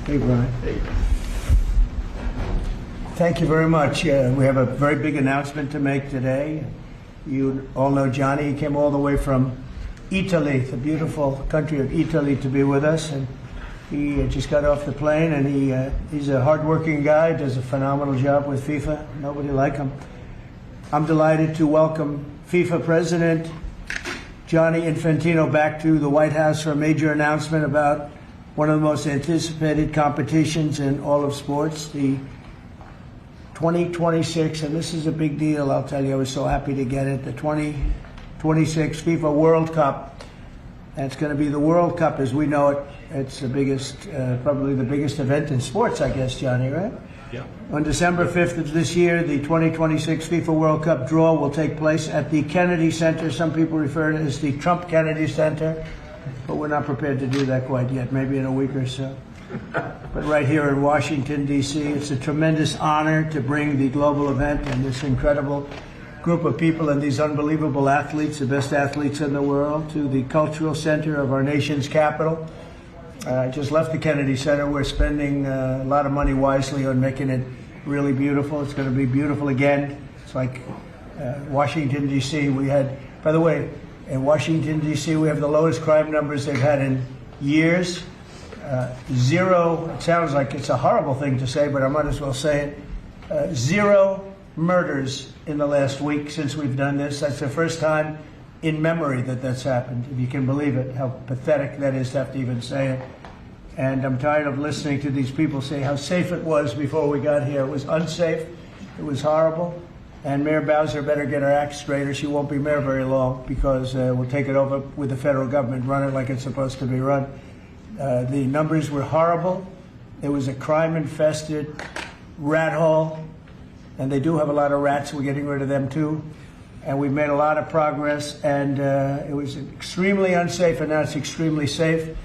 Hey, Brian. Hey. Thank you very much. We have a very big announcement to make today. You all know Johnny. He came all the way from Italy, the beautiful country of Italy, to be with us. And he just got off the plane, and he's a hardworking guy, does a phenomenal job with FIFA. Nobody like him. I'm delighted to welcome FIFA President Gianni Infantino back to the White House for a major announcement about one of the most anticipated competitions in all of sports, the 2026, and this is a big deal, I'll tell you. I was so happy to get it, the 2026 FIFA World Cup. And it's going to be the World Cup as we know it. It's the biggest, probably the biggest event in sports, I guess, Johnny, right? Yeah. On December 5th of this year, the 2026 FIFA World Cup draw will take place at the Kennedy Center. Some people refer to it as the Trump Kennedy Center, but we're not prepared to do that quite yet, maybe in a week or so. But right here in Washington, D.C., it's a tremendous honor to bring the global event and this incredible group of people and these unbelievable athletes, the best athletes in the world, to the cultural center of our nation's capital. I just left the Kennedy Center. We're spending a lot of money wisely on making it really beautiful. It's going to be beautiful again. It's like Washington, D.C. We had, by the way, in Washington, D.C., we have the lowest crime numbers they've had in years. Zero, it sounds like it's a horrible thing to say, but I might as well say it. Zero murders in the last week since we've done this. That's the first time in memory that that's happened, if you can believe it, how pathetic that is to have to even say it. And I'm tired of listening to these people say how safe it was before we got here. It was unsafe. It was horrible. And Mayor Bowser better get her act straight or she won't be mayor very long, because we'll take it over with the federal government, run it like it's supposed to be run. The numbers were horrible. It was a crime-infested rat hole. And they do have a lot of rats. We're getting rid of them, too. And we've made a lot of progress. And it was extremely unsafe, and now it's extremely safe.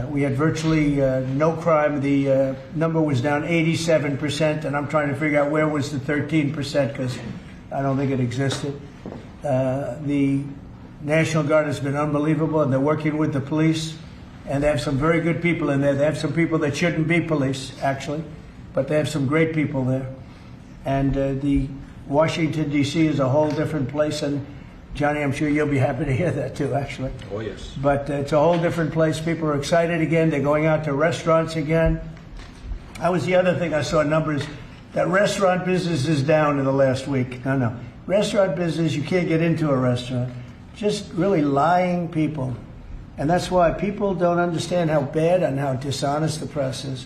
We had virtually no crime. The number was down 87%, and I'm trying to figure out where was the 13%, because I don't think it existed. The National Guard has been unbelievable, and they're working with the police. And they have some very good people in there. They have some people that shouldn't be police, actually, but they have some great people there. And the Washington, D.C. is a whole different place. And Johnny, I'm sure you'll be happy to hear that too, actually. Oh, yes. But it's a whole different place. People are excited again. They're going out to restaurants again. That was the other thing I saw numbers. That restaurant business is down in the last week. No. Restaurant business, you can't get into a restaurant. Just really lying people. And that's why people don't understand how bad and how dishonest the press is.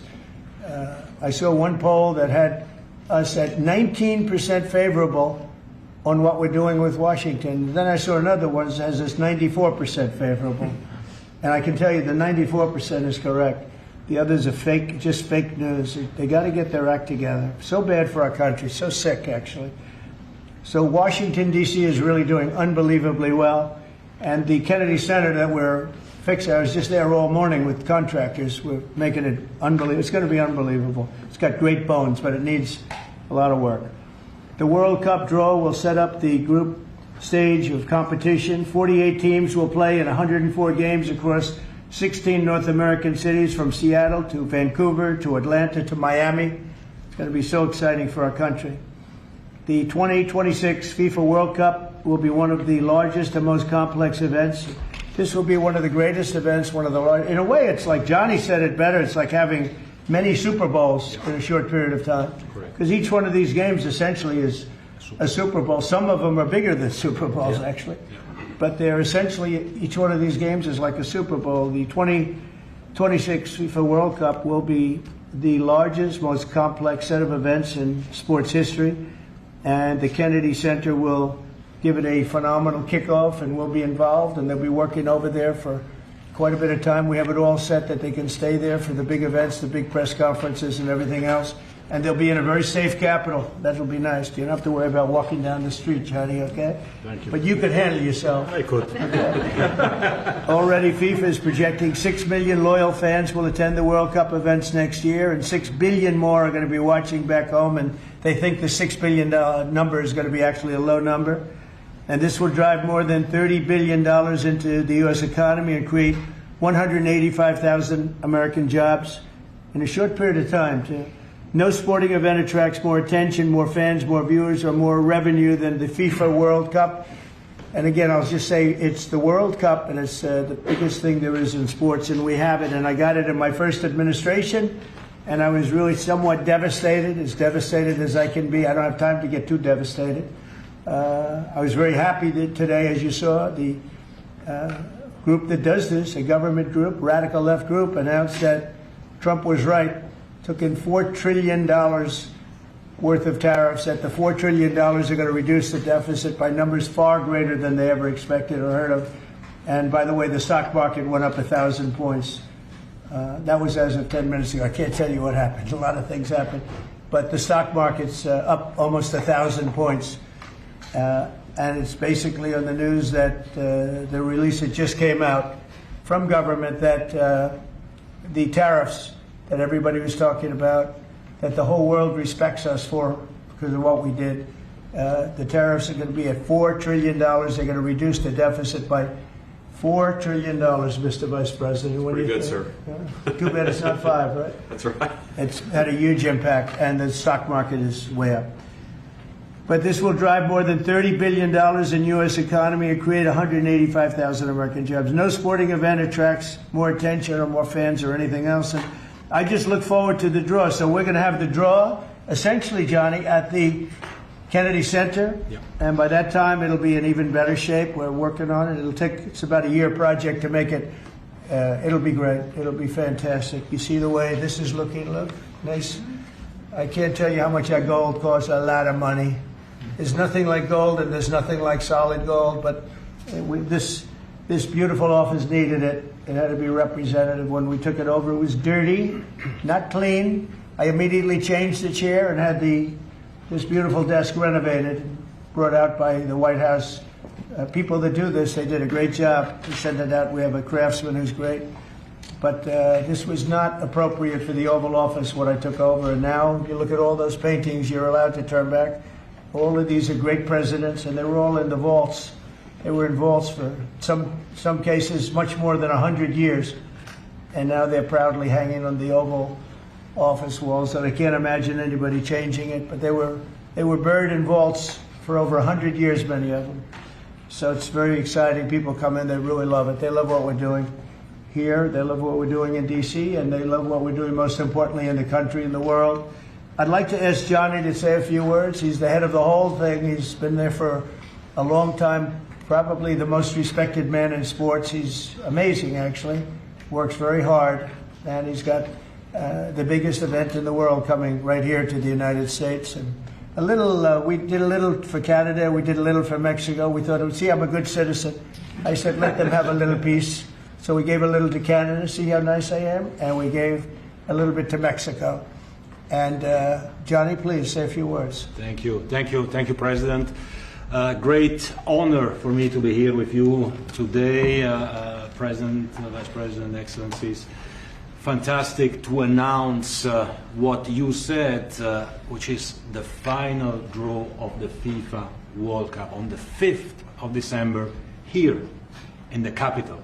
I saw one poll that had us at 19% favorable on what we're doing with Washington. Then I saw another one that has us 94% favorable. And I can tell you the 94% is correct. The others are fake, just fake news. They got to get their act together. So bad for our country, so sick, actually. So Washington, D.C. is really doing unbelievably well. And the Kennedy Center that we're fixing, I was just there all morning with contractors. We're making it unbelievable. It's going to be unbelievable. It's got great bones, but it needs a lot of work. The World Cup draw will set up the group stage of competition. 48 teams will play in 104 games across 16 North American cities, from Seattle to Vancouver to Atlanta to Miami. It's going to be so exciting for our country. The 2026 FIFA World Cup will be one of the largest and most complex events. This will be one of the greatest events, one of the largest. In a way, it's like Johnny said it better. It's like having many Super Bowls in a short period of time. Because each one of these games essentially is a Super Bowl. Some of them are bigger than Super Bowls, actually. But they're essentially, each one of these games is like a Super Bowl. The 2026 FIFA World Cup will be the largest, most complex set of events in sports history. And the Kennedy Center will give it a phenomenal kickoff, and we'll be involved, and they'll be working over there for quite a bit of time. We have it all set that they can stay there for the big events, the big press conferences and everything else. And they'll be in a very safe capital. That'll be nice. You don't have to worry about walking down the street, Johnny, okay? Thank you. But you could handle yourself. I could. Okay. Already FIFA is projecting 6 million loyal fans will attend the World Cup events next year, and 6 billion more are going to be watching back home, and they think the $6 billion number is going to be actually a low number. And this will drive more than $30 billion into the U.S. economy and create 185,000 American jobs in a short period of time, too. No sporting event attracts more attention, more fans, more viewers, or more revenue than the FIFA World Cup. And again, I'll just say it's the World Cup, and it's the biggest thing there is in sports, and we have it. And I got it in my first administration, and I was really somewhat devastated as I can be. I don't have time to get too devastated. I was very happy that today, as you saw, the group that does this, a government group, radical left group, announced that Trump was right. Took in $4 trillion worth of tariffs. That the $4 trillion are going to reduce the deficit by numbers far greater than they ever expected or heard of. And by the way, the stock market went up 1,000 points. That was as of 10 minutes ago. I can't tell you what happened. A lot of things happened. But the stock market's up almost 1,000 points. And it's basically on the news that the release that just came out from government that the tariffs that everybody was talking about, that the whole world respects us for because of what we did. The tariffs are going to be at $4 trillion. They're going to reduce the deficit by $4 trillion, Mr. Vice President. Pretty good, sir. Too bad it's not 5, right? That's right. It's had a huge impact, and the stock market is way up. But this will drive more than $30 billion in U.S. economy and create 185,000 American jobs. No sporting event attracts more attention or more fans or anything else. And I just look forward to the draw. So we're going to have the draw, essentially, Johnny, at the Kennedy Center. Yeah. And by that time, it'll be in even better shape. We're working on it. It's about a year project to make it. It'll be great. It'll be fantastic. You see the way this is looking? Look, nice. I can't tell you how much that gold costs. A lot of money. There's nothing like gold, and there's nothing like solid gold. But this beautiful office needed it. It had to be representative. When we took it over, it was dirty, not clean. I immediately changed the chair and had this beautiful desk renovated, brought out by the White House. People that do this, they did a great job to send it out. We have a craftsman who's great. But this was not appropriate for the Oval Office when I took over. And now you look at all those paintings you're allowed to turn back. All of these are great presidents, and they were all in the vaults. They were in vaults for some cases much more than 100 years, and now they're proudly hanging on the Oval Office walls. And I can't imagine anybody changing it. But they were buried in vaults for over 100 years, many of them. So it's very exciting. People come in, they really love it. They love what we're doing here. They love what we're doing in D.C., and they love what we're doing, most importantly, in the country and the world. I'd like to ask Johnny to say a few words. He's the head of the whole thing. He's been there for a long time. Probably the most respected man in sports. He's amazing, actually. Works very hard, and he's got the biggest event in the world coming right here to the United States. And a little, we did a little for Canada. We did a little for Mexico. We thought, see, I'm a good citizen. I said, let them have a little piece. So we gave a little to Canada. See how nice I am? And we gave a little bit to Mexico. And Johnny, please say a few words. Thank you, President. Great honor for me to be here with you today, President, Vice President, Excellencies. Fantastic to announce what you said, which is the final draw of the FIFA World Cup on the 5th of December here in the capital,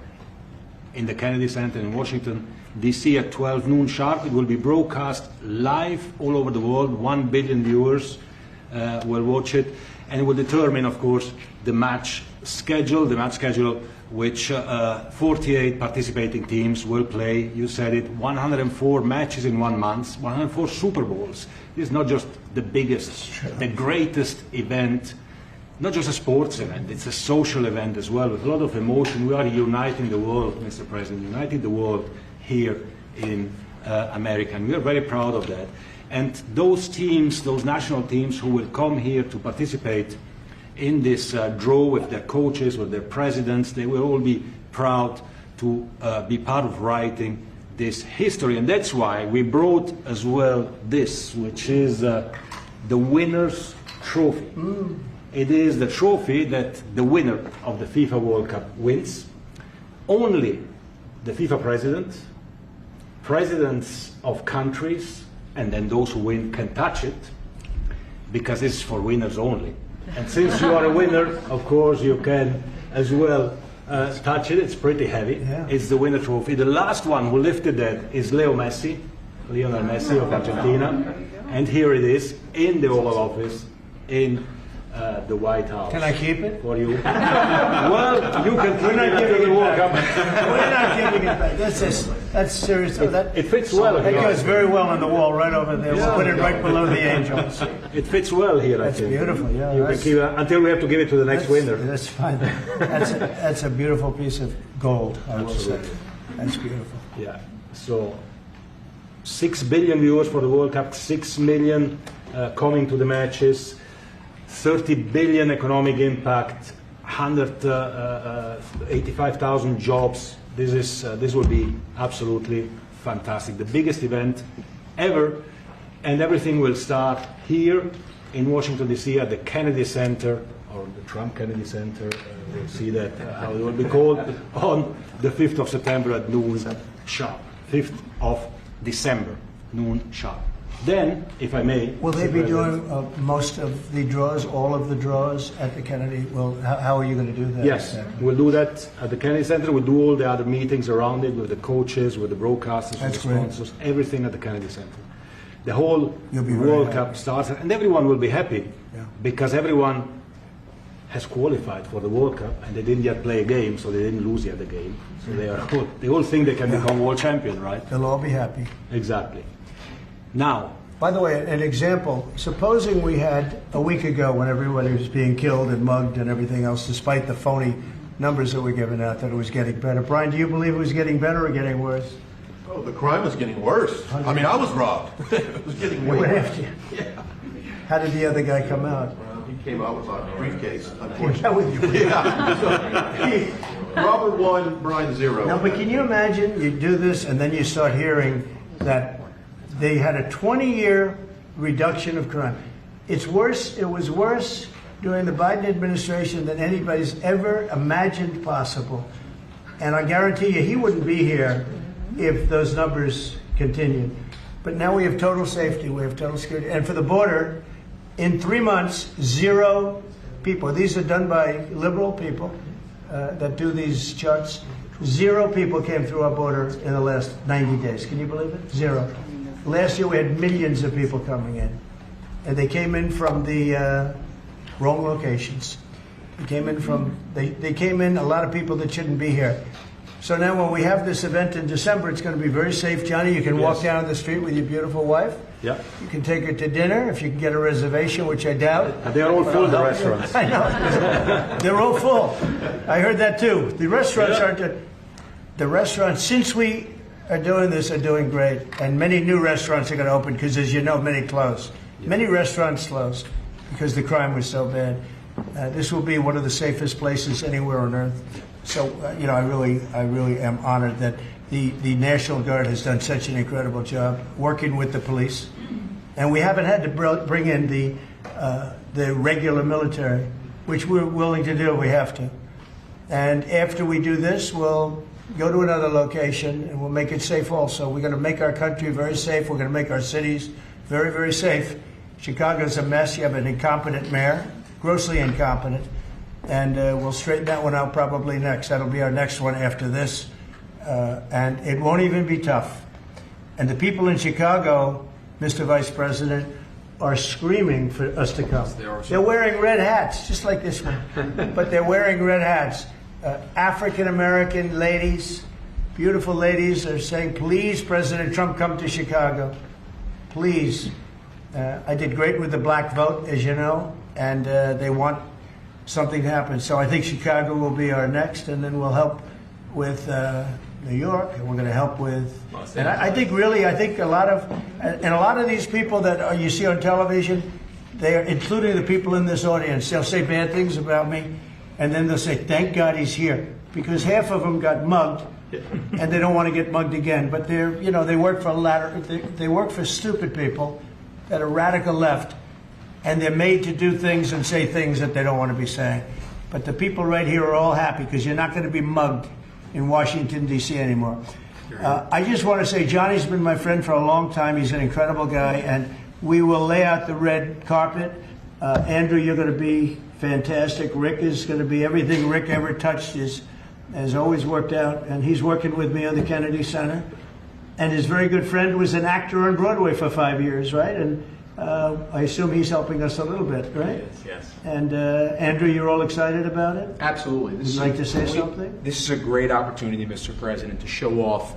in the Kennedy Center in Washington, D.C. at 12 noon sharp. It will be broadcast live all over the world. 1 billion viewers will watch it. And it will determine, of course, the match schedule, which 48 participating teams will play. You said it, 104 matches in 1 month, 104 Super Bowls. This is not just the biggest, the greatest event, not just a sports event, it's a social event as well, with a lot of emotion. We are uniting the world, Mr. President, uniting the world here in America, and we are very proud of that. And those teams, those national teams who will come here to participate in this draw with their coaches, with their presidents, they will all be proud to be part of writing this history. And that's why we brought as well this, which is the winner's trophy. It is the trophy that the winner of the FIFA World Cup wins. Only the FIFA president, presidents of countries, and then those who win can touch it, because it's for winners only. And since you are a winner, of course, you can as well touch it. It's pretty heavy. Yeah. It's the winner trophy. The last one who lifted that is Lionel Messi of Argentina. And here it is in the Oval Office in the White House. Can I keep it? For you. Well, you can keep it after the World Cup. We're not giving it back. That's serious. It fits well. That goes very well on the wall right over there. We'll put it right below the angels. It fits well here, I That's think. beautiful. Yeah, You can keep it until we have to give it to the next winner. That's fine. That's a beautiful piece of gold, I will say. That's beautiful. Yeah. So 6 billion viewers for the World Cup, 6 million coming to the matches, 30 billion economic impact, 185,000 jobs. This will be absolutely fantastic. The biggest event ever, and everything will start here in Washington D.C. at the Kennedy Center, or the Trump Kennedy Center. We'll see that how it will be called on the 5th of September at noon sharp. 5th of December, noon sharp. Then, if I may... Will they be doing most of the draws, all of the draws at the Kennedy? Well, how are you going to do that? Yes, exactly? we'll do that at the Kennedy Center. We'll do all the other meetings around it with the coaches, with the broadcasters, with the sponsors, everything at the Kennedy Center. The whole World Cup starts, and everyone will be happy because everyone has qualified for the World Cup and they didn't yet play a game, so they didn't lose yet the game. So they all think they can become world champion, right? They'll all be happy. Exactly. Now, by the way, an example, supposing we had a week ago when everybody was being killed and mugged and everything else, despite the phony numbers that were given out, that it was getting better. Brian, do you believe it was getting better or getting worse? Oh, the crime was getting worse. I mean, I was robbed. It was getting way What worse. after you? How did the other guy come out? He came out with a briefcase, Yeah, unfortunately. with you. Robert 1, Brian 0. No, but can you imagine you do this and then you start hearing that they had a 20-year reduction of crime. It's worse. It was worse during the Biden administration than anybody's ever imagined possible. And I guarantee you he wouldn't be here if those numbers continued. But now we have total safety. We have total security. And for the border, in 3 months, 0 people. These are done by liberal people that do these charts. 0 people came through our border in the last 90 days. Can you believe it? 0. Last year we had millions of people coming in, and they came in from the wrong locations. They came in a lot of people that shouldn't be here. So now when we have this event in December, it's going to be very safe. Johnny, you can walk down the street with your beautiful wife. yeah. You can take her to dinner if you can get a reservation, which I doubt. They're all full, the restaurants. I know. They're all full. I heard that too. The restaurants aren't. The restaurants, since we are doing this, are doing great. And many new restaurants are going to open because, as you know, many closed. Yeah. Many restaurants closed because the crime was so bad. This will be one of the safest places anywhere on earth. So, you know, I really am honored that the National Guard has done such an incredible job working with the police. And we haven't had to bring in the regular military, which we're willing to do. We have to. And after we do this, we'll go to another location and we'll make it safe also. We're going to make our country very safe. We're going to make our cities very, very safe. Chicago's a mess. You have an incompetent mayor, grossly incompetent. And we'll straighten that one out probably next. That'll be our next one after this. And it won't even be tough. And the people in Chicago, Mr. Vice President, are screaming for us to come. They're wearing red hats, just like this one. But they're wearing red hats. African-American ladies, beautiful ladies, are saying, please, President Trump, come to Chicago. Please. I did great with the black vote, as you know, and they want something to happen. So I think Chicago will be our next, and then we'll help with New York, and we're going to help with... And I think a lot of these people that you see on television, they are, including the people in this audience, they'll say bad things about me, and then they'll say, thank God he's here, because half of them got mugged, and they don't want to get mugged again. But they're, you know, they work for stupid people that are radical left, and they're made to do things and say things that they don't want to be saying. But the people right here are all happy because you're not going to be mugged in Washington, D.C. anymore. I just want to say Johnny's been my friend for a long time. He's an incredible guy, and we will lay out the red carpet. Andrew, you're going to be fantastic. Rick is going to be everything Rick ever touched is has always worked out, and he's working with me on the Kennedy Center. And his very good friend was an actor on Broadway for 5 years, right? And I assume he's helping us a little bit, right? Yes. And Andrew, you're all excited about it? Absolutely. Would you like to say something? This is a great opportunity, Mr. President, to show off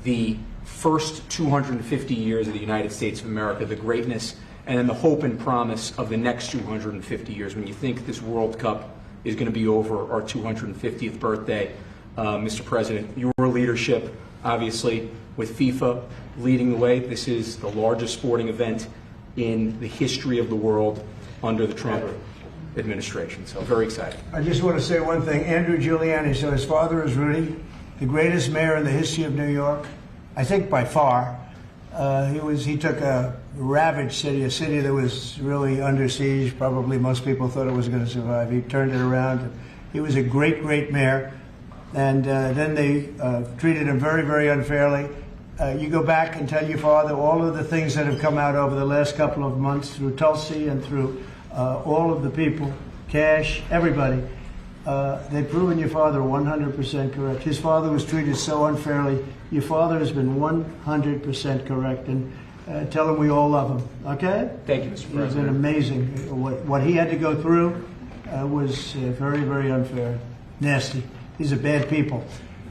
the first 250 years of the United States of America, the greatness, and then the hope and promise of the next 250 years. When you think this World Cup is going to be over our 250th birthday, Mr. President, your leadership, obviously, with FIFA leading the way, this is the largest sporting event in the history of the world under the Trump administration. So very excited. I just want to say one thing. Andrew Giuliani, so his father is Rudy, the greatest mayor in the history of New York, I think by far. He took a ravaged city, a city that was really under siege. Probably most people thought it was going to survive. He turned it around. He was a great, great mayor. And then they treated him very, very unfairly. You go back and tell your father all of the things that have come out over the last couple of months through Tulsi and through all of the people, Cash, everybody. They've proven your father 100% correct. His father was treated so unfairly. Your father has been 100% correct. And tell him we all love him, okay? Thank you, Mr. President. It's been amazing. What he had to go through was very, very unfair, nasty. These are bad people.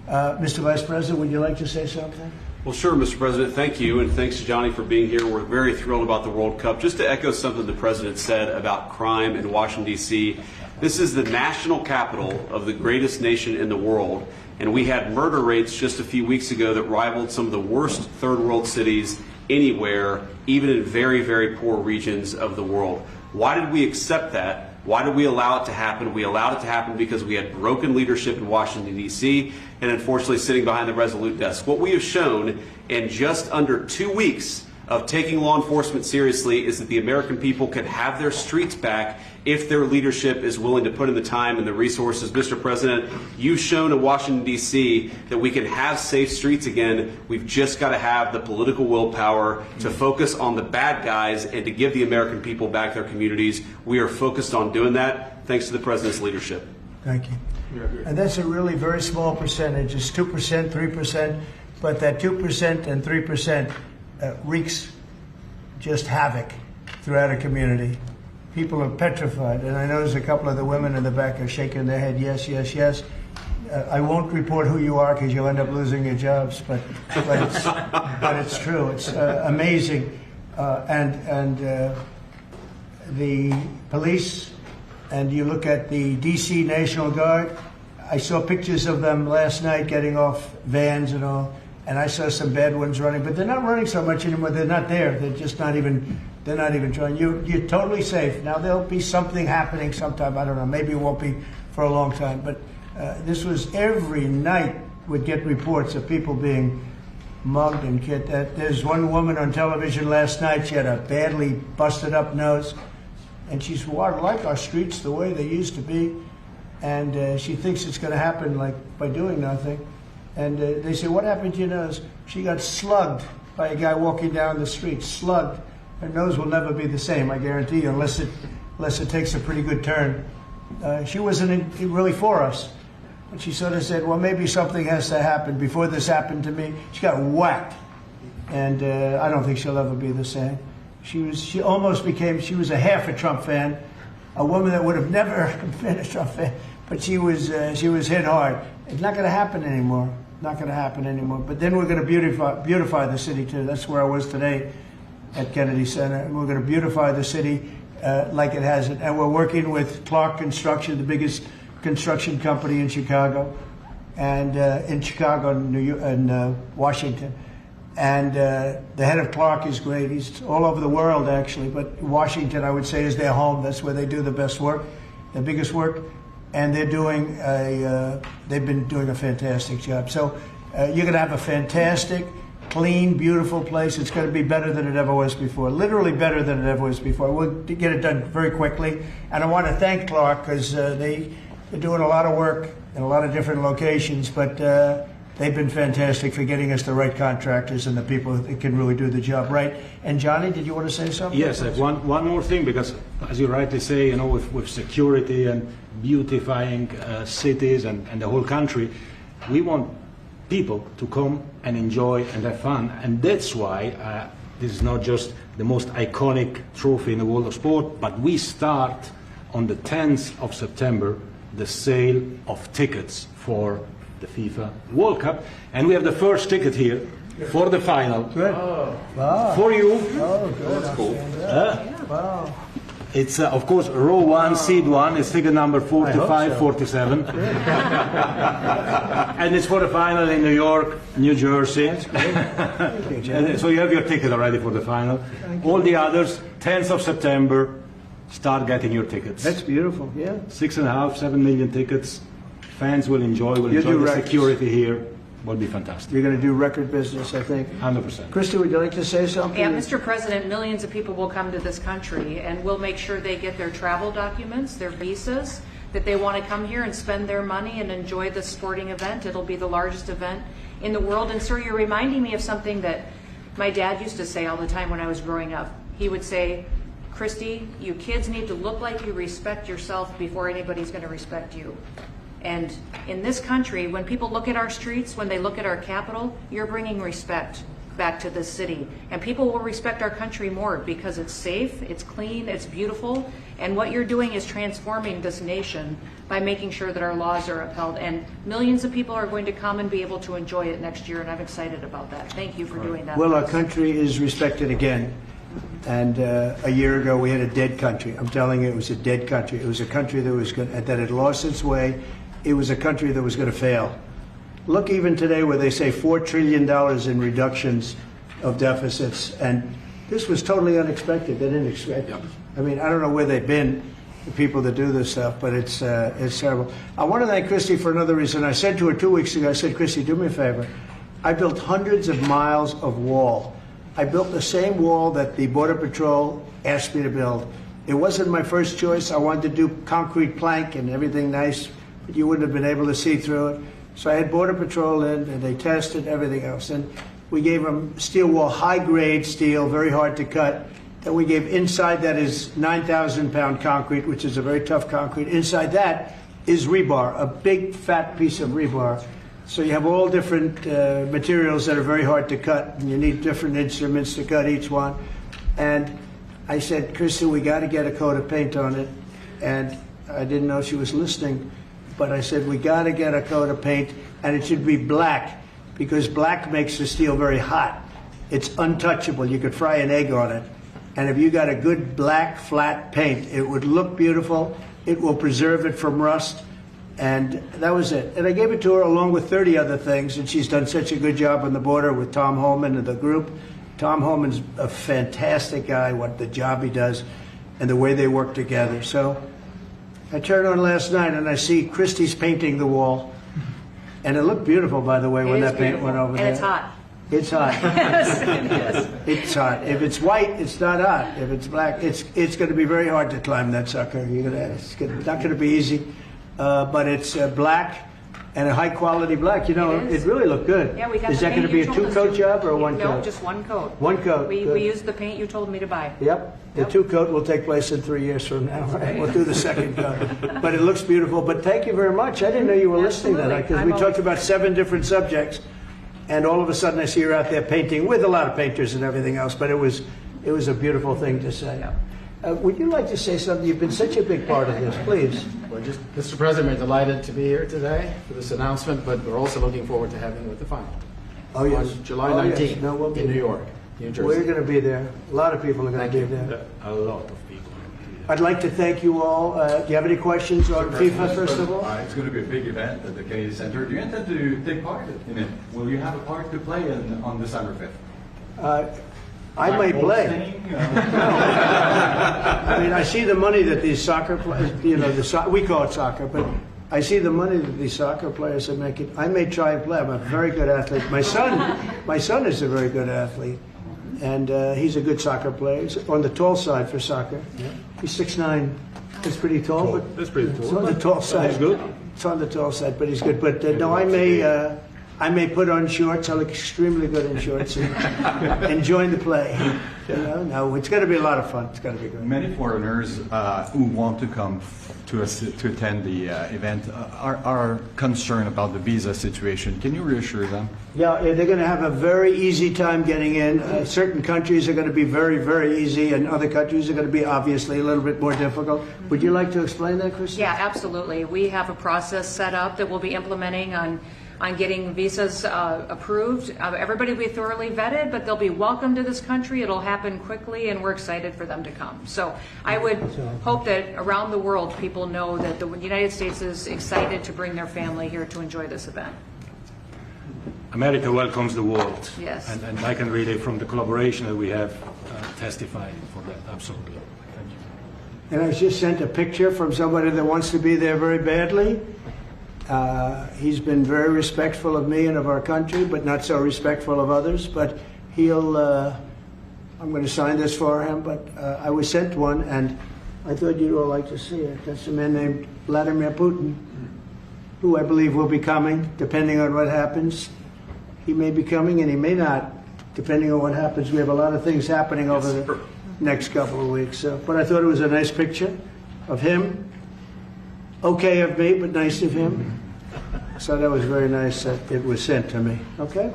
Mr. Vice President, would you like to say something? Well, sure, Mr. President. Thank you, and thanks to Johnny for being here. We're very thrilled about the World Cup. Just to echo something the President said about crime in Washington, D.C., this is the national capital of the greatest nation in the world, and we had murder rates just a few weeks ago that rivaled some of the worst third world cities anywhere, even in very, very poor regions of the world. Why did we accept that? Why did we allow it to happen? We allowed it to happen because we had broken leadership in Washington, D.C., and unfortunately sitting behind the Resolute desk. What we have shown in just under 2 weeks of taking law enforcement seriously is that the American people can have their streets back if their leadership is willing to put in the time and the resources. Mr. President, you've shown in Washington, D.C. that we can have safe streets again. We've just got to have the political willpower to focus on the bad guys and to give the American people back their communities. We are focused on doing that thanks to the President's leadership. Thank you. And that's a really very small percentage. It's 2%, 3%, but that 2% and 3% wreaks just havoc throughout a community. People are petrified, and I notice a couple of the women in the back are shaking their head, yes, yes, yes. I won't report who you are because you'll end up losing your jobs, but it's true. It's amazing. And the police, and you look at the D.C. National Guard, I saw pictures of them last night getting off vans and all, and I saw some bad ones running, but they're not running so much anymore. They're not there. They're just not even... They're not even trying. You're totally safe. Now, there'll be something happening sometime. I don't know. Maybe it won't be for a long time. But this was every night would get reports of people being mugged and killed. There's one woman on television last night. She had a badly busted up nose. And she's, well, I like our streets the way they used to be. And she thinks it's going to happen like by doing nothing. And they say, what happened to your nose? She got slugged by a guy walking down the street. Slugged. Her nose will never be the same, I guarantee you, unless it takes a pretty good turn. She wasn't really for us. But she sort of said, well, maybe something has to happen. Before this happened to me, she got whacked. And I don't think she'll ever be the same. She was a half a Trump fan, a woman that would have never been a Trump fan, but she was hit hard. It's not going to happen anymore. Not going to happen anymore. But then we're going to beautify the city, too. That's where I was today at Kennedy Center. And we're going to beautify the city like it has it. And we're working with Clark Construction, the biggest construction company in Chicago, and in Washington. And the head of Clark is great. He's all over the world, actually. But Washington, I would say, is their home. That's where they do the best work, the biggest work. And they've been doing a fantastic job. So you're going to have a fantastic, clean, beautiful place. It's going to be better than it ever was before, literally better than it ever was before. We'll get it done very quickly. And I want to thank Clark because they're doing a lot of work in a lot of different locations, but they've been fantastic for getting us the right contractors and the people that can really do the job right. And Johnny, did you want to say something? Yes, I have one more thing, because as you rightly say, you know, with security and beautifying cities and the whole country, we want people to come and enjoy and have fun. And that's why this is not just the most iconic trophy in the world of sport, but we start on the 10th of September the sale of tickets for the FIFA World Cup. And we have the first ticket here for the final. Good. Wow. For you. Oh, good. That's cool. Wow. It's, of course, row 1, seat 1. It's ticket number I hope 4547. And it's for the final in New York, New Jersey. And so you have your ticket already for the final. All the others, 10th of September, start getting your tickets. That's beautiful. Yeah. 6.5, 7 million tickets. Fans will enjoy You'll the do records. security here. Will be fantastic. You're going to do record business, I think. 100%. Christy, would you like to say something? Yeah, Mr. President, millions of people will come to this country, and we'll make sure they get their travel documents, their visas, that they want to come here and spend their money and enjoy the sporting event. It'll be the largest event in the world. And sir, you're reminding me of something that my dad used to say all the time when I was growing up. He would say, Christy, you kids need to look like you respect yourself before anybody's going to respect you. And in this country, when people look at our streets, when they look at our capital, you're bringing respect back to this city. And people will respect our country more because it's safe, it's clean, it's beautiful. And what you're doing is transforming this nation by making sure that our laws are upheld. And millions of people are going to come and be able to enjoy it next year, and I'm excited about that. Thank you for doing that. Well, our country is respected again. And a year ago, we had a dead country. I'm telling you, it was a dead country. It was a country that had lost its way. It was a country that was going to fail. Look, even today, where they say $4 trillion in reductions of deficits, and this was totally unexpected. They didn't expect it. I mean, I don't know where they've been, the people that do this stuff, but it's terrible. I want to thank Christy for another reason. I said to her 2 weeks ago, I said, Christy, do me a favor. I built hundreds of miles of wall. I built the same wall that the Border Patrol asked me to build. It wasn't my first choice. I wanted to do concrete plank and everything nice, but you wouldn't have been able to see through it. So I had Border Patrol in, and they tested everything else. And we gave them steel wall, high-grade steel, very hard to cut. Then we gave inside that is 9,000-pound concrete, which is a very tough concrete. Inside that is rebar, a big, fat piece of rebar. So you have all different materials that are very hard to cut, and you need different instruments to cut each one. And I said, Kristen, we got to get a coat of paint on it. And I didn't know she was listening, but I said, we got to get a coat of paint, and it should be black, because black makes the steel very hot. It's untouchable. You could fry an egg on it. And if you got a good black, flat paint, it would look beautiful. It will preserve it from rust. And that was it. And I gave it to her along with 30 other things, and she's done such a good job on the border with Tom Holman and the group. Tom Holman's a fantastic guy, what the job he does and the way they work together. So I turned on last night and I see Christie's painting the wall. And it looked beautiful, by the way, when that paint went over there. And it's hot. It's hot. Yes, it is. It's hot. If it's white, it's not hot. If it's black, it's going to be very hard to climb that sucker. It's not going to be easy. But it's black and a high quality black. You know, it really looked good. Yeah, we got Is the that going to paint be a you told us two-coat to. job or a one-coat? No, just one coat. One coat. We Good. used the paint you told me to buy. Yep. The Yep. two-coat will take place in 3 years from now. Right? We'll do the second coat. But it looks beautiful. But thank you very much. I didn't know you were listening to that, because we Absolutely. talked about 7 different subjects, and all of a sudden I see her out there painting with a lot of painters and everything else. But it was a beautiful thing to say. Yep. Would you like to say something? You've been such a big part of this. Please. Well, just, Mr. President, we're delighted to be here today for this announcement, but we're also looking forward to having you at the final. Oh, yes. On July Oh, yes. 19th No, we'll be in New there. York, New Jersey. We're going to be there. A lot of people are going to be there. A lot of people. I'd like to thank you all. Do you have any questions on FIFA, first of all? It's going to be a big event at the Kennedy Center. Do you intend to take part in it? Will you have a part to play on December 5th? I may Like play. goal-setting, I mean, I see the money that these soccer players, we call it soccer, but I see the money that these soccer players are making. I may try and play. I'm a very good athlete. My son is a very good athlete, and he's a good soccer player. He's on the tall side for soccer. He's 6'9". That's pretty tall, but That's pretty it's cool. on the tall side. He's good. It's on the tall side, but he's good. But no, I may I may put on shorts. I look extremely good in shorts and join the play. You know, no, it's going to be a lot of fun. It's going to be good. Many foreigners who want to come to attend the event are concerned about the visa situation. Can you reassure them? Yeah, they're going to have a very easy time getting in. Certain countries are going to be very, very easy, and other countries are going to be obviously a little bit more difficult. Would you like to explain that, Chris? Yeah, absolutely. We have a process set up that we'll be implementing on getting visas approved. Everybody will be thoroughly vetted, but they'll be welcome to this country. It'll happen quickly, and we're excited for them to come. So I would hope that around the world people know that the United States is excited to bring their family here to enjoy this event. America welcomes the world. Yes. And I can really, from the collaboration that we have, testify for that. Absolutely. Thank you. And I was just sent a picture from somebody that wants to be there very badly. He's been very respectful of me and of our country, but not so respectful of others. But he'll, I'm going to sign this for him, but I was sent one, and I thought you'd all like to see it. That's a man named Vladimir Putin, who I believe will be coming, depending on what happens. He may be coming, and he may not, depending on what happens. We have a lot of things happening over the next couple of weeks. But I thought it was a nice picture of him. Okay of me, but nice of him. So that was very nice that it was sent to me. Okay?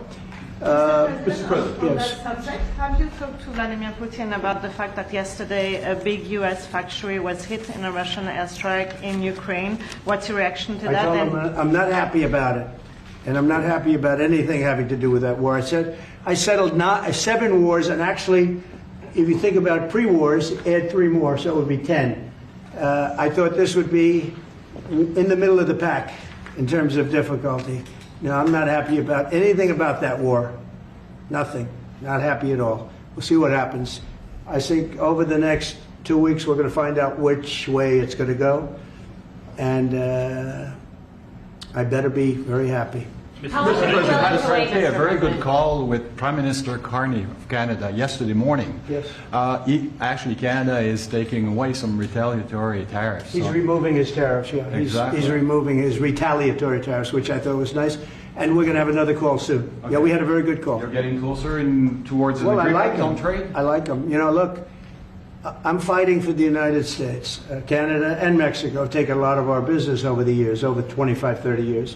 Mr. President. On Yes. that subject, have you talked to Vladimir Putin about the fact that yesterday a big U.S. factory was hit in a Russian airstrike in Ukraine? What's your reaction to I that? told him I'm not happy about it. And I'm not happy about anything having to do with that war. I said I settled 7 wars, and actually, if you think about pre-wars, add 3 more, so it would be 10. I thought this would be in the middle of the pack in terms of difficulty. No, I'm not happy about anything about that war. Nothing. Not happy at all. We'll see what happens. I think over the next 2 weeks we're going to find out which way it's going to go. And I better be very happy. I had a very good call with Prime Minister Carney of Canada yesterday morning. Yes. Actually, Canada is taking away some retaliatory tariffs. He's removing his tariffs, yeah. Exactly. He's removing his retaliatory tariffs, which I thought was nice. And we're going to have another call soon. Okay. Yeah, we had a very good call. You're getting closer towards an Well, I agreement like on them. trade? I like them. You know, look, I'm fighting for the United States. Canada and Mexico have taken a lot of our business over the years, over 25, 30 years,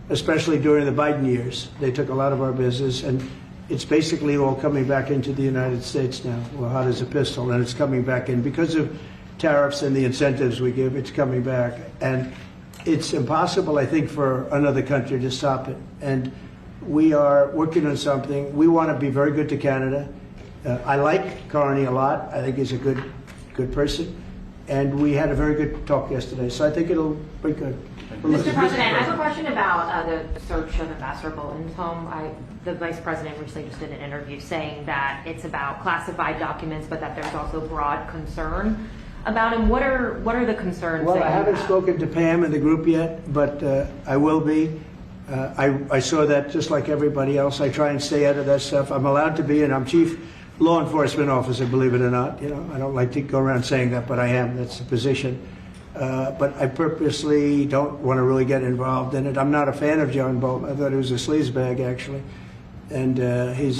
especially during the Biden years. They took a lot of our business, and it's basically all coming back into the United States now. Well, hot as a pistol, and it's coming back in. Because of tariffs and the incentives we give, it's coming back. And it's impossible, I think, for another country to stop it. And we are working on something. We want to be very good to Canada. I like Carney a lot. I think he's a good person. And we had a very good talk yesterday, so I think it'll be good. Mr. President, I have a question about the search of Ambassador Bolton's home. The Vice President recently just did an interview saying that it's about classified documents, but that there's also broad concern about him. What are the concerns? Well, that I you haven't have? spoken to Pam in the group yet, but I will be. I saw that just like everybody else. I try and stay out of that stuff. I'm allowed to be, and I'm chief law enforcement officer, believe it or not. You know, I don't like to go around saying that, but I am. That's the position. But I purposely don't want to really get involved in it. I'm not a fan of John Bolton. I thought he was a sleazebag, actually. And he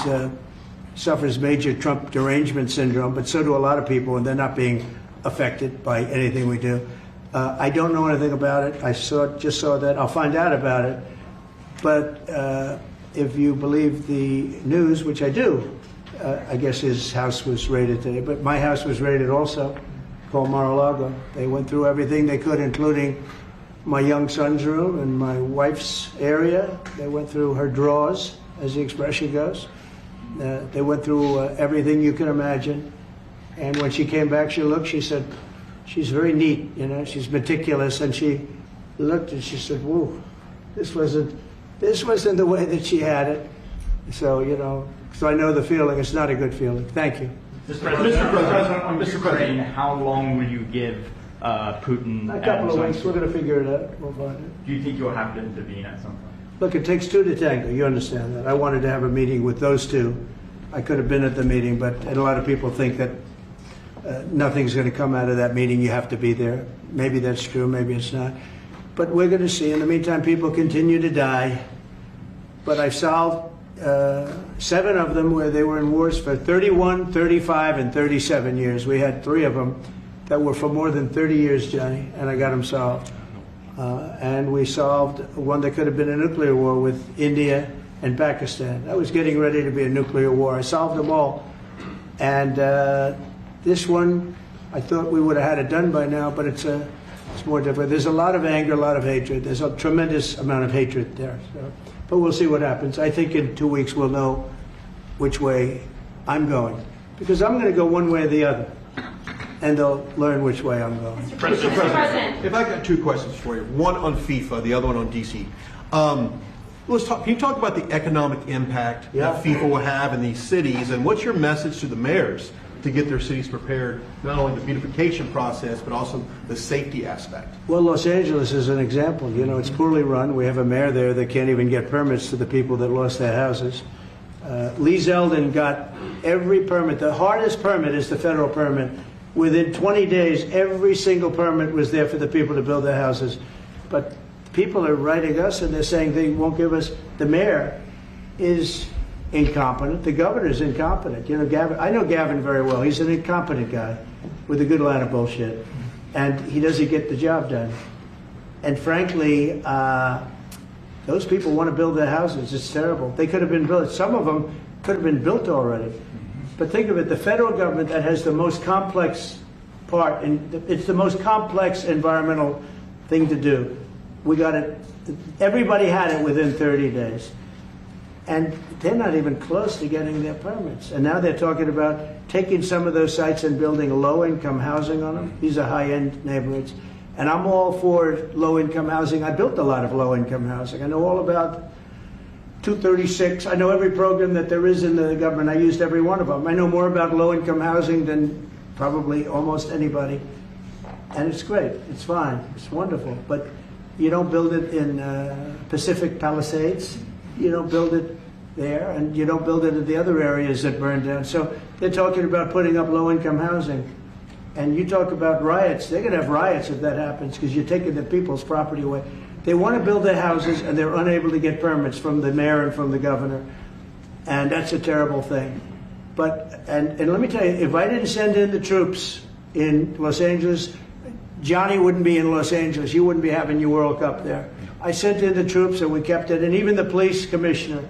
suffers major Trump derangement syndrome, but so do a lot of people, and they're not being affected by anything we do. I don't know anything about it. I just saw that. I'll find out about it. But if you believe the news, which I do, I guess his house was raided today. But my house was raided also, called Mar-a-Lago. They went through everything they could, including my young son's room and my wife's area. They went through her drawers, as the expression goes. They went through everything you can imagine. And when she came back, she said, she's very neat, you know, she's meticulous. And she looked and she said, whoa, this wasn't the way that she had it. So, you know, so I know the feeling. It's not a good feeling. Thank you. Mr. President, on Ukraine, how long will you give Putin? A couple of weeks. We're going to figure it out. We'll find it. Do you think you'll have to intervene at some point? Look, it takes 2 to tango. You understand that. I wanted to have a meeting with those 2. I could have been at the meeting, but and a lot of people think that nothing's going to come out of that meeting. You have to be there. Maybe that's true. Maybe it's not. But we're going to see. In the meantime, people continue to die. but I solved 7 of them where they were in wars for 31, 35, and 37 years. We had 3 of them that were for more than 30 years, Johnny, and I got them solved. And we solved one that could have been a nuclear war with India and Pakistan. That was getting ready to be a nuclear war. I solved them all. And this one, I thought we would have had it done by now, but it's more difficult. There's a lot of anger, a lot of hatred. There's a tremendous amount of hatred there. So, but we'll see what happens. I think in 2 weeks we'll know which way I'm going. Because I'm going to go one way or the other. And they'll learn which way I'm going. Mr. President, if I got 2 questions for you, one on FIFA, the other one on DC. Can you talk about the economic impact that FIFA will have in these cities, and what's your message to the mayors to get their cities prepared, not only the beautification process, but also the safety aspect? Well, Los Angeles is an example. You know, it's poorly run. We have a mayor there that can't even get permits to the people that lost their houses. Lee Zeldin got every permit. The hardest permit is the federal permit. Within 20 days, every single permit was there for the people to build their houses. But people are writing us and they're saying they won't give us. The mayor is incompetent. The governor is incompetent. You know, Gavin. I know Gavin very well. He's an incompetent guy with a good line of bullshit, and he doesn't get the job done. And frankly, those people want to build their houses. It's terrible. They could have been built. Some of them could have been built already. But think of it, the federal government that has the most complex part, and it's the most complex environmental thing to do. We got it, everybody had it within 30 days. And they're not even close to getting their permits. And now they're talking about taking some of those sites and building low-income housing on them. These are high-end neighborhoods. And I'm all for low-income housing. I built a lot of low-income housing. I know all about 236. I know every program that there is in the government. I used every one of them. I know more about low-income housing than probably almost anybody. And it's great. It's fine. It's wonderful. But you don't build it in Pacific Palisades. You don't build it there. And you don't build it in the other areas that burned down. So they're talking about putting up low-income housing. And you talk about riots. They're going to have riots if that happens because you're taking the people's property away. They want to build their houses, and they're unable to get permits from the mayor and from the governor. And that's a terrible thing. But, and let me tell you, if I didn't send in the troops in Los Angeles, Johnny wouldn't be in Los Angeles. You wouldn't be having your World Cup there. I sent in the troops, and we kept it. And even the police commissioner,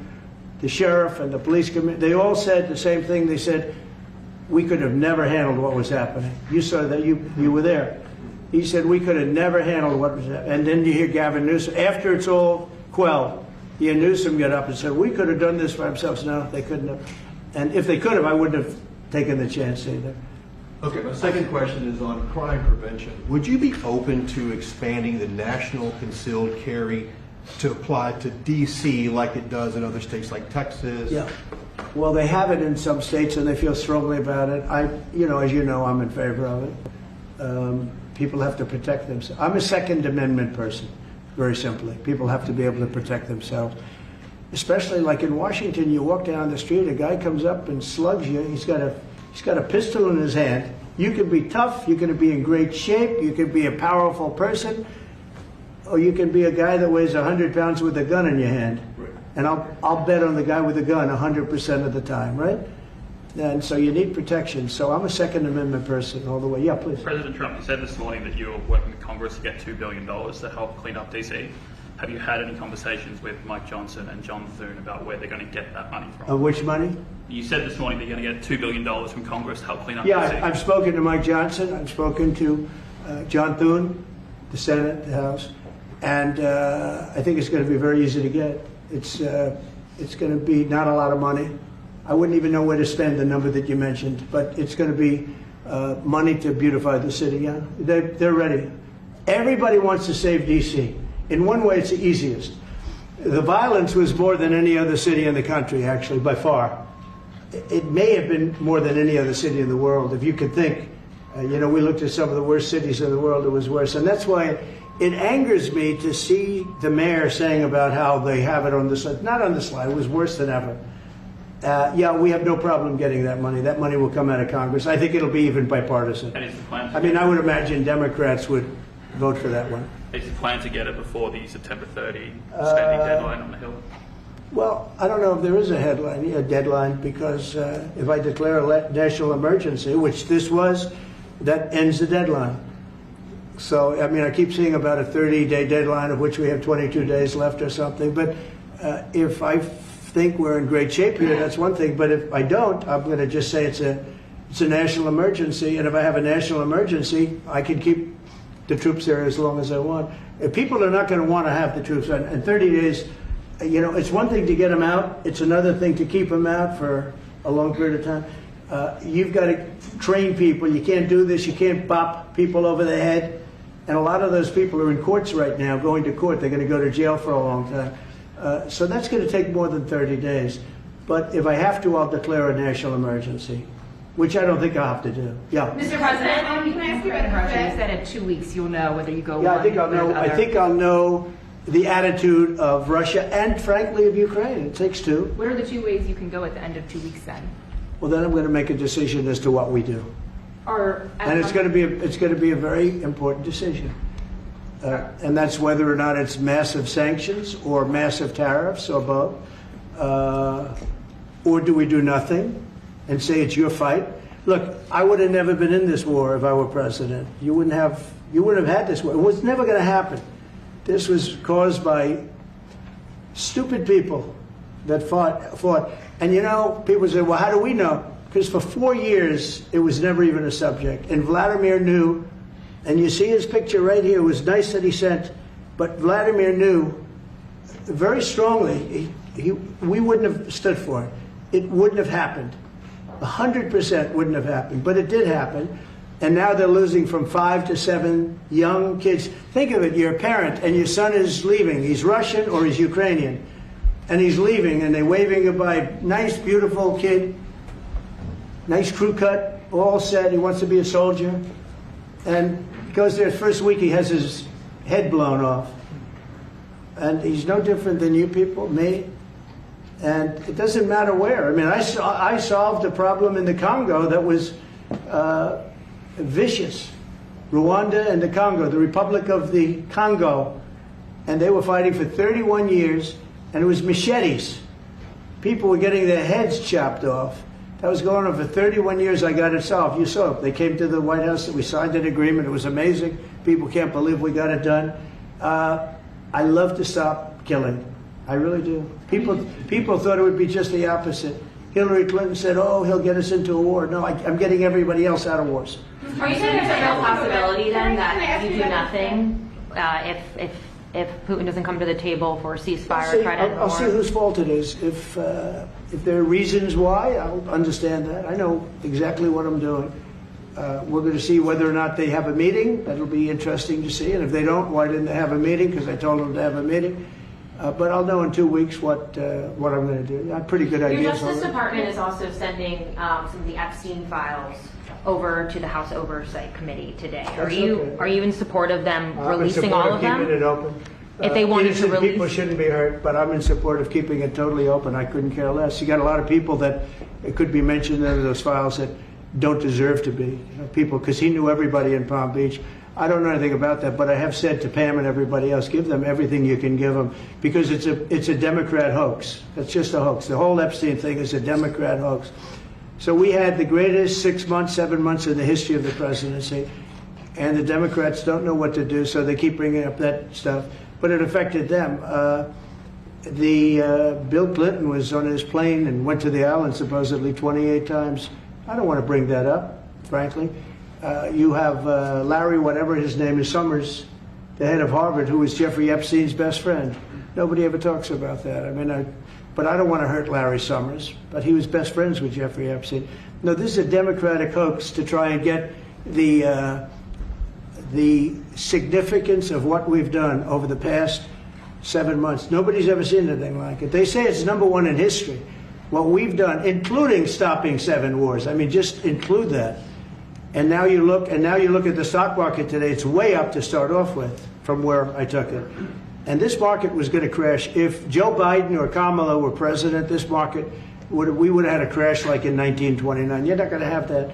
the sheriff and the police commissioner, they all said the same thing. They said, we could have never handled what was happening. You saw that. You were there. He said, we could have never handled what was happening. And then you hear Gavin Newsom. After it's all quelled, you hear Newsom get up and said, we could have done this for ourselves. No, they couldn't have. And if they could have, I wouldn't have taken the chance either. Okay, my second question is on crime prevention. Would you be open to expanding the national concealed carry to apply to D.C. like it does in other states like Texas? Yeah. Well, they have it in some states, and they feel strongly about it. As you know, I'm in favor of it. People have to protect themselves. I'm a Second Amendment person, very simply. People have to be able to protect themselves. Especially like in Washington, you walk down the street, a guy comes up and slugs you. He's got a pistol in his hand. You can be tough, you can be in great shape, you can be a powerful person, or you can be a guy that weighs 100 pounds with a gun in your hand. Right. And I'll bet on the guy with the gun 100% of the time, right? And so you need protection. So I'm a Second Amendment person all the way. Yeah, please. President Trump, you said this morning that you're working with Congress to get $2 billion to help clean up DC. Have you had any conversations with Mike Johnson and John Thune about where they're going to get that money from? Which money? You said this morning that you're going to get $2 billion from Congress to help clean up DC. Yeah, I've spoken to Mike Johnson. I've spoken to John Thune, the Senate, the House. And I think it's going to be very easy to get. It's going to be not a lot of money. I wouldn't even know where to spend the number that you mentioned, but it's going to be money to beautify the city. Yeah, they're ready. Everybody wants to save D.C. In one way, it's the easiest. The violence was more than any other city in the country, actually, by far. It may have been more than any other city in the world, if you could think. We looked at some of the worst cities in the world, it was worse. And that's why it angers me to see the mayor saying about how they have it on the slide. Not on the slide, it was worse than ever. We have no problem getting that money. That money will come out of Congress. I think it'll be even bipartisan. And is the plan I would imagine Democrats would vote for that one. Is the plan to get it before the September 30 spending deadline on the Hill? Well, I don't know if there is a deadline, because if I declare a national emergency, which this was, that ends the deadline. So, I mean, I keep seeing about a 30-day deadline, of which we have 22 days left or something. But if I think we're in great shape here, that's one thing. But if I don't, I'm going to just say it's a national emergency. And if I have a national emergency, I can keep the troops there as long as I want. If people are not going to want to have the troops in 30 days, you know, it's one thing to get them out. It's another thing to keep them out for a long period of time. You've got to train people. You can't do this. You can't bop people over the head. And a lot of those people are in courts right now, going to court. They're going to go to jail for a long time. So that's going to take more than 30 days. But if I have to, I'll declare a national emergency, which I don't think I'll have to do. Yeah. Mr. President, Can I ask you about the question? You said in 2 weeks you'll know whether you go Yeah, one I think I'll or know. the I other. think I'll know the attitude of Russia and, frankly, of Ukraine. It takes two. What are the 2 ways you can go at the end of 2 weeks then? Well, then I'm going to make a decision as to what we do, and it's going to be a very important decision. And that's whether or not it's massive sanctions or massive tariffs or both, or do we do nothing and say it's your fight? Look, I would have never been in this war if I were president. You wouldn't have had this war. It was never going to happen. This was caused by stupid people that fought. And you know, people say, well, how do we know? Because for 4 years, it was never even a subject. And Vladimir knew, and you see his picture right here. It was nice that he sent, but Vladimir knew very strongly we wouldn't have stood for it. It wouldn't have happened. 100% wouldn't have happened, but it did happen. And now they're losing from 5 to 7 young kids. Think of it, you're a parent and your son is leaving. He's Russian or he's Ukrainian. And he's leaving and they're waving goodbye. Nice, beautiful kid. Nice crew cut, all set. He wants to be a soldier. And he goes there first week, he has his head blown off. And he's no different than you people, me. And it doesn't matter where. I mean, I solved a problem in the Congo that was vicious. Rwanda and the Congo, the Republic of the Congo. And they were fighting for 31 years, and it was machetes. People were getting their heads chopped off. That was going on for 31 years. I got it solved. You saw it. They came to the White House. We signed an agreement. It was amazing. People can't believe we got it done. I love to stop killing. I really do. People thought it would be just the opposite. Hillary Clinton said, oh, he'll get us into a war. No, I'm getting everybody else out of wars. Are you saying there's a real possibility then that you do nothing if Putin doesn't come to the table for a ceasefire or try to end the war? I'll see whose fault it is. If there are reasons why, I'll understand that. I know exactly what I'm doing. We're going to see whether or not they have a meeting. That'll be interesting to see. And if they don't, why didn't they have a meeting? Because I told them to have a meeting. But I'll know in 2 weeks what I'm going to do. I have pretty good ideas. Your Justice Department is also sending some of the Epstein files over to the House Oversight Committee today. Are you in support of them releasing all of them? Keeping it open. If they wanted to release, people shouldn't be hurt, but I'm in support of keeping it totally open. I couldn't care less. You got a lot of people that it could be mentioned in those files that don't deserve to be. You know, people, because he knew everybody in Palm Beach. I don't know anything about that, but I have said to Pam and everybody else, give them everything you can give them, because it's a Democrat hoax. It's just a hoax. The whole Epstein thing is a Democrat hoax. So we had the greatest 6 months, 7 months in the history of the presidency, and the Democrats don't know what to do, so they keep bringing up that stuff. But it affected them. Bill Clinton was on his plane and went to the island supposedly 28 times. I don't want to bring that up, frankly. You have Larry, whatever his name is, Summers, the head of Harvard, who was Jeffrey Epstein's best friend. Nobody ever talks about that. I mean, but I don't want to hurt Larry Summers, but he was best friends with Jeffrey Epstein. No, this is a Democratic hoax to try and get the significance of what we've done over the past 7 months. Nobody's ever seen anything like it. They say it's #1 in history. What we've done, including stopping 7 wars. I mean, just include that. And now you look at the stock market today. It's way up to start off with from where I took it. And this market was going to crash. If Joe Biden or Kamala were president, this market we would have had a crash like in 1929. You're not going to have that.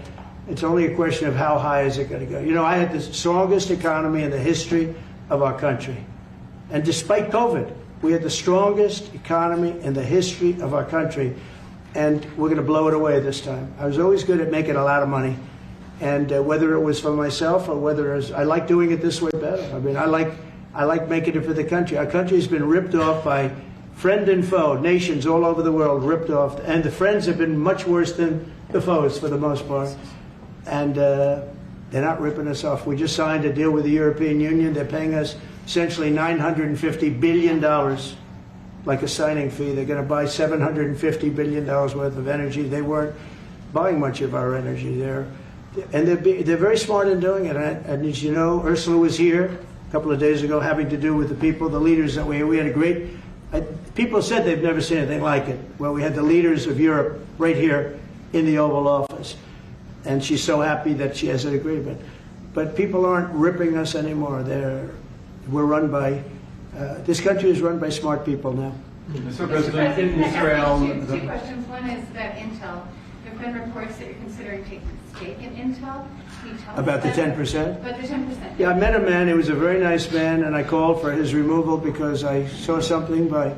It's only a question of how high is it going to go. You know, I had the strongest economy in the history of our country. And despite COVID, We had the strongest economy in the history of our country, and we're going to blow it away this time. I was always good at making a lot of money, and whether it was for myself or whether it was, I like doing it this way better. I mean, I like making it for the country. Our country's been ripped off by friend and foe, nations all over the world ripped off, and the friends have been much worse than the foes for the most part. And they're not ripping us off. We just signed a deal with the European Union. They're paying us essentially $950 billion, like a signing fee. They're going to buy $750 billion worth of energy. They weren't buying much of our energy there. And they're very smart in doing it. And as you know, Ursula was here a couple of days ago having to do with the people, the leaders that we had a great, people said they've never seen anything like it. Well, we had the leaders of Europe right here in the Oval Office. And she's so happy that she has an agreement. But people aren't ripping us anymore. We're run by, this country is run by smart people now. Mr. President, in Israel... Two questions. One is about Intel. There have been reports that you're considering taking a stake in Intel. Can you tell About the us 10%? About the 10%. Yeah, I met a man. He was a very nice man, and I called for his removal because I saw something by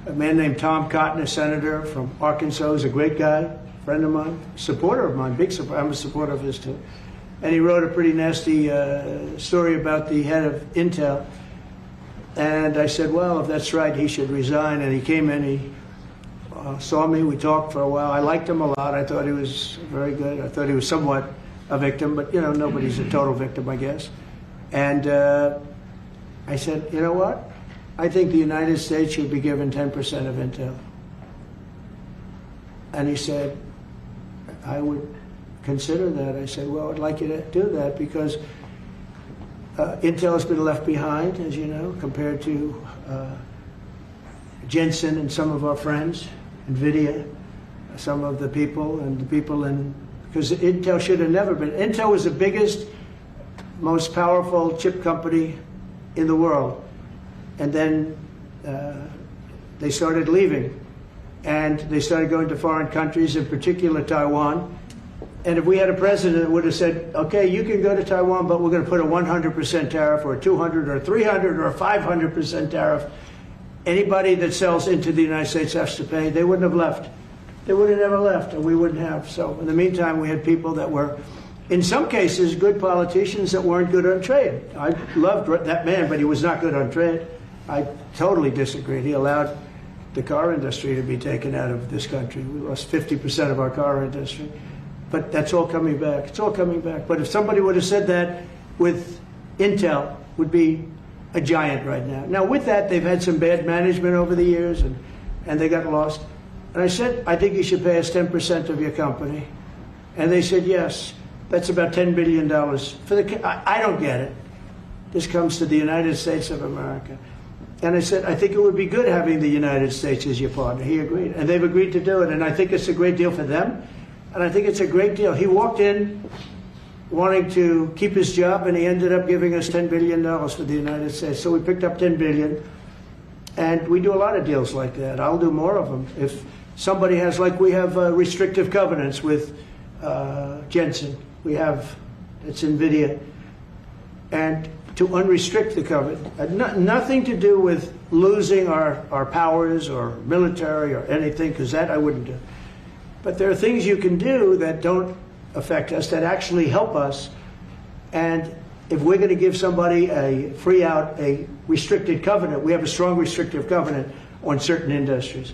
a man named Tom Cotton, a senator from Arkansas. He's a great guy, friend of mine, supporter of mine, big supporter. I'm a supporter of his too. And he wrote a pretty nasty story about the head of Intel. And I said, well, if that's right, he should resign. And he came in, he saw me, we talked for a while. I liked him a lot. I thought he was very good. I thought he was somewhat a victim, but you know, nobody's a total victim, I guess. And I said, you know what? I think the United States should be given 10% of Intel. And he said, I would consider that. I said, well, I'd like you to do that because Intel has been left behind, as you know, compared to Jensen and some of our friends, NVIDIA, some of the people, and the people in, because Intel should have never been. Intel was the biggest, most powerful chip company in the world. And then they started leaving. And they started going to foreign countries, in particular Taiwan. And if we had a president that would have said, okay, you can go to Taiwan, but we're going to put a 100% tariff or a 200 or 300 or a 500% tariff, anybody that sells into the United States has to pay. They wouldn't have left. They would have never left, and we wouldn't have. So in the meantime, we had people that were, in some cases, good politicians that weren't good on trade. I loved that man, but he was not good on trade. I totally disagreed. He allowed the car industry to be taken out of this country. We lost 50% of our car industry. But that's all coming back. It's all coming back. But if somebody would have said that with Intel, would be a giant right now. Now, with that, they've had some bad management over the years, and they got lost. And I said, I think you should pay us 10% of your company. And they said, yes. That's about $10 billion. I don't get it. This comes to the United States of America. And I said, I think it would be good having the United States as your partner. He agreed. And they've agreed to do it. And I think it's a great deal for them. And I think it's a great deal. He walked in wanting to keep his job, and he ended up giving us $10 billion for the United States. So we picked up $10 billion. And we do a lot of deals like that. I'll do more of them. If somebody has, like we have restrictive covenants with Jensen. We have, it's NVIDIA. And to unrestrict the covenant, nothing to do with losing our powers or military or anything, because that I wouldn't do. But there are things you can do that don't affect us, that actually help us. And if we're going to give somebody a free out, a restricted covenant, we have a strong restrictive covenant on certain industries.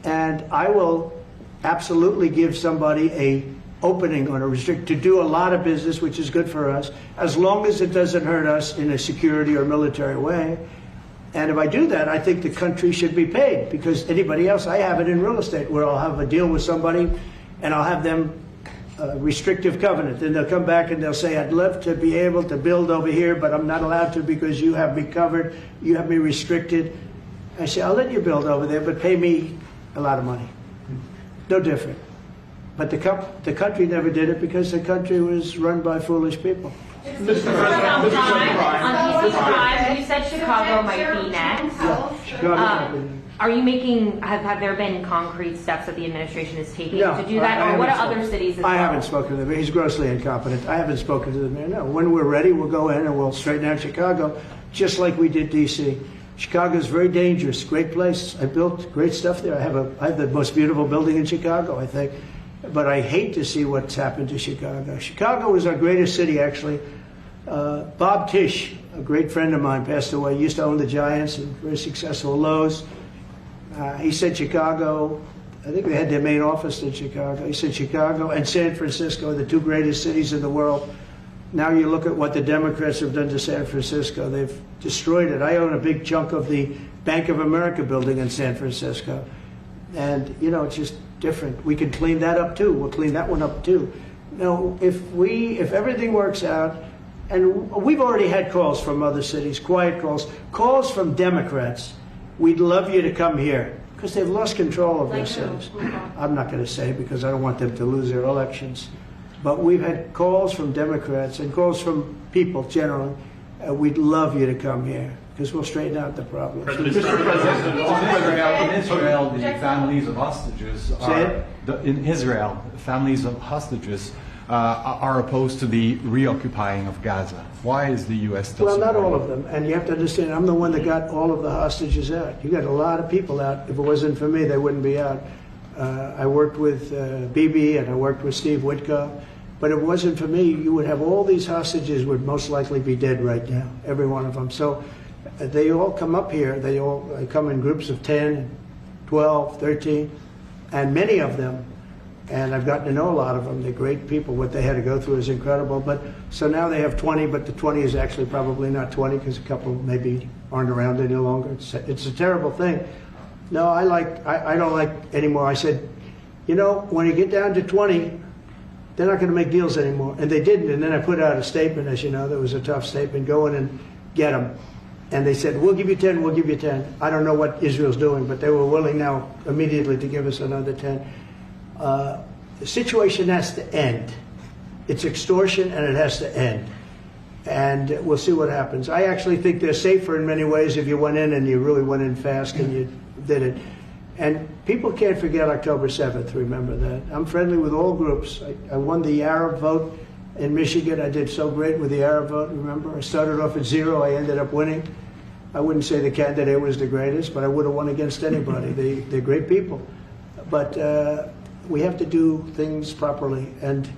And I will absolutely give somebody a opening on a restrict to do a lot of business, which is good for us, as long as it doesn't hurt us in a security or military way. And if I do that, I think the country should be paid, because anybody else, I have it in real estate where I'll have a deal with somebody and I'll have them restrictive covenant. Then they'll come back and they'll say, I'd love to be able to build over here, but I'm not allowed to because you have me covered, you have me restricted. I say, I'll let you build over there, but pay me a lot of money. No different. But the country never did it because the country was run by foolish people. Mr. President, you said Chicago might be next. Are you making, have there been concrete steps that the administration is taking to do that? Or what are other cities as well? I haven't spoken to the mayor. He's grossly incompetent. I haven't spoken to the mayor. No. When we're ready, we'll go in and we'll straighten out Chicago, just like we did D.C. Chicago's very dangerous, great place. I built great stuff there. I have the most beautiful building in Chicago, I think. But I hate to see what's happened to Chicago. Chicago was our greatest city, actually. Bob Tisch, a great friend of mine, passed away. He used to own the Giants and very successful Lowe's. He said Chicago, I think they had their main office in Chicago. He said Chicago and San Francisco are the two greatest cities in the world. Now you look at what the Democrats have done to San Francisco. They've destroyed it. I own a big chunk of the Bank of America building in San Francisco. And, you know, it's just different. We can clean that up too. We'll clean that one up too. You know, if everything works out, and we've already had calls from other cities, quiet calls from Democrats. We'd love you to come here because they've lost control of their cities. I'm not going to say because I don't want them to lose their elections. But we've had calls from Democrats and calls from people generally. We'd love you to come here because we'll straighten out the problems. In Israel, the families of hostages are opposed to the reoccupying of Gaza. Why is the U.S. still Well, not supporting all of them. And you have to understand, I'm the one that got all of the hostages out. You got a lot of people out. If it wasn't for me, they wouldn't be out. I worked with Bibi and I worked with Steve Witkoff. But if it wasn't for me, you would have all these hostages would most likely be dead right now, every one of them. So they all come up here. They come in groups of 10, 12, 13, and many of them, and I've gotten to know a lot of them. They're great people. What they had to go through is incredible. But so now they have 20, but the 20 is actually probably not 20 because a couple maybe aren't around any longer. It's a terrible thing. No, I don't like anymore. I said, you know, when you get down to 20, they're not going to make deals anymore. And they didn't. And then I put out a statement, as you know, that was a tough statement, go in and get them. And they said, we'll give you 10, we'll give you 10. I don't know what Israel's doing, but they were willing now immediately to give us another 10. The situation has to end. It's extortion and it has to end. And we'll see what happens. I actually think they're safer in many ways if you went in and you really went in fast and you did it. And people can't forget October 7th, remember that. I'm friendly with all groups. I won the Arab vote in Michigan. I did so great with the Arab vote, remember? I started off at 0, I ended up winning. I wouldn't say the candidate was the greatest, but I would have won against anybody. They're great people. But we have to do things properly. And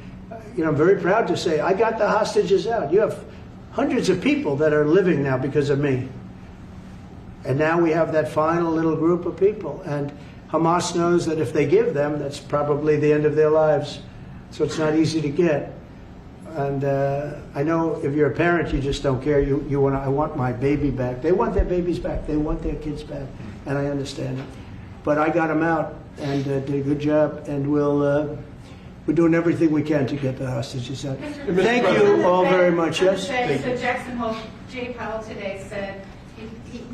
you know, I'm very proud to say I got the hostages out. You have hundreds of people that are living now because of me. And now we have that final little group of people. And Hamas knows that if they give them, that's probably the end of their lives. So it's not easy to get. And I know if you're a parent, you just don't care. You want, I want my baby back. They want their babies back. They want their kids back. And I understand it. But I got them out and did a good job. And we're doing everything we can to get the hostages out. Thank you all very much. Yes? So Jackson Hole, Jay Powell today said, he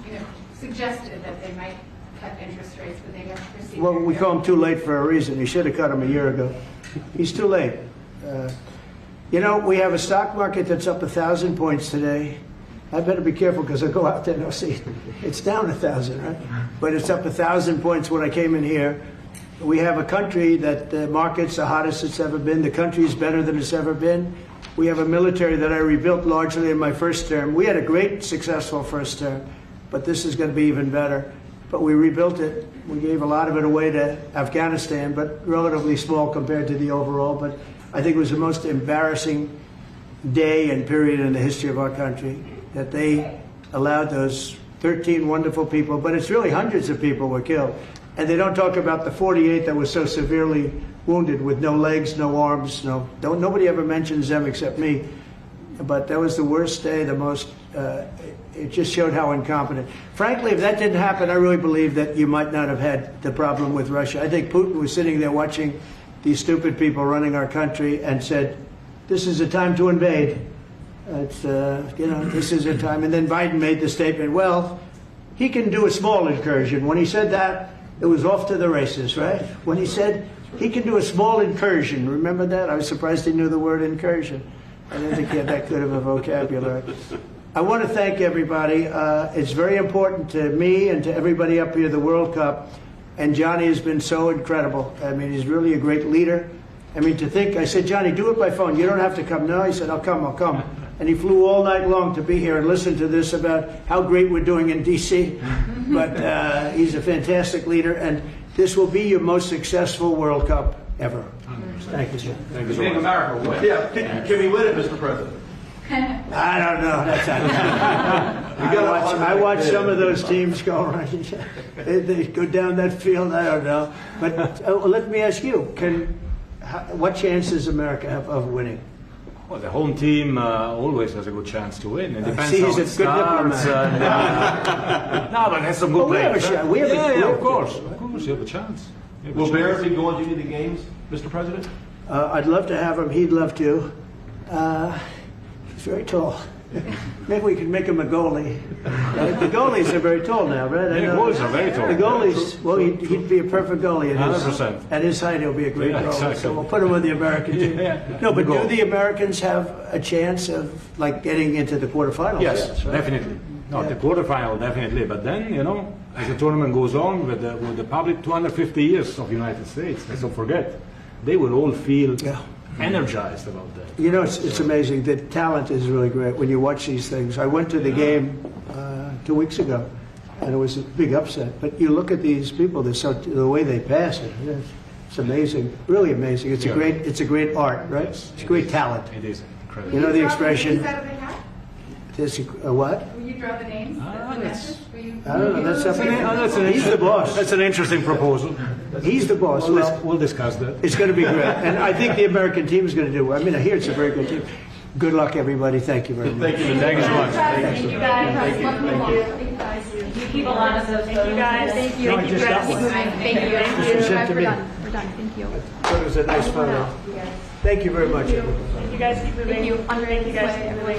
suggested that they might cut interest rates, but they don't proceed. Well, we call him too late for a reason. He should have cut them a year ago. He's too late. You know, we have a stock market that's up 1,000 points today. I better be careful because I'll go out there and I'll see it's down 1,000, right? But it's up 1,000 points when I came in here. We have a country that the market's the hottest it's ever been. The country is better than it's ever been. We have a military that I rebuilt largely in my first term. We had a great, successful first term, but this is going to be even better. But we rebuilt it. We gave a lot of it away to Afghanistan, but relatively small compared to the overall. But I think it was the most embarrassing day and period in the history of our country that they allowed those 13 wonderful people, but it's really hundreds of people were killed. And they don't talk about the 48 that were so severely wounded with no legs, no arms, nobody ever mentions them except me. But that was the worst day, the most, it just showed how incompetent. Frankly, if that didn't happen, I really believe that you might not have had the problem with Russia. I think Putin was sitting there watching these stupid people running our country and said, this is a time to invade. It's, this is a time. And then Biden made the statement, well, he can do a small incursion. When he said that, it was off to the races, right? When he said he can do a small incursion, remember that? I was surprised he knew the word incursion. I didn't think he had that good of a vocabulary. I want to thank everybody. It's very important to me and to everybody up here, the World Cup. And Johnny has been so incredible. I mean, he's really a great leader. I mean, to think, I said, Johnny, do it by phone. You don't have to come. No, he said, I'll come. and he flew all night long to be here and listen to this about how great we're doing in D.C. But he's a fantastic leader, and this will be your most successful World Cup ever. Thank you, sir. Thank you so much. America win. Yeah, can we win it, Mr. President? I don't know. I watch some of those teams go around. They go down that field. I don't know. But let me ask you: what chance does America have of winning? Well, the home team always has a good chance to win. It depends See, how he's a it good starts. No, but has some good we have a players. shot. We have a- Of course, you have a chance. Will Barrett be going to any of the games, Mr. President? I'd love to have him. He'd love to. He's very tall. Maybe we could make him a goalie. The goalies are very tall now, right? Yeah, goalies are very tall. The goalies, well, he'd be a perfect goalie. 100%. At his height, he'll be a great goalie. Exactly. So we'll put him on the American team. No, but do the Americans have a chance of like getting into the quarterfinals? Yes, right? definitely. No, the quarterfinal definitely. But then, as the tournament goes on with the public 250 years of United States, let's not forget, they will all feel energized about that. It's amazing. The talent is really great when you watch these things. I went to the game 2 weeks ago, and it was a big upset. But you look at these people; the way they pass it. It's amazing, really amazing. It's a great art, right? It's great talent. It is incredible. You know the expression. Is What? Will you draw the names? The matches? Will you? I don't know. He's the boss. That's an interesting proposal. He's the boss. We'll discuss that. It's going to be great, and I think the American team is going to do well. I mean, I hear it's a very good team. Good luck, everybody. Thank you very much. Thank you. Thank you so much. Thank you guys. Thank you. Keep a lot of those. Thank you guys. Thank you. No, I just got one. Thank you. This was sent to me. We're done. Thank you. It was a nice photo. Thank you very much, everybody. You guys keep moving. Thank you. Thank you guys keep moving.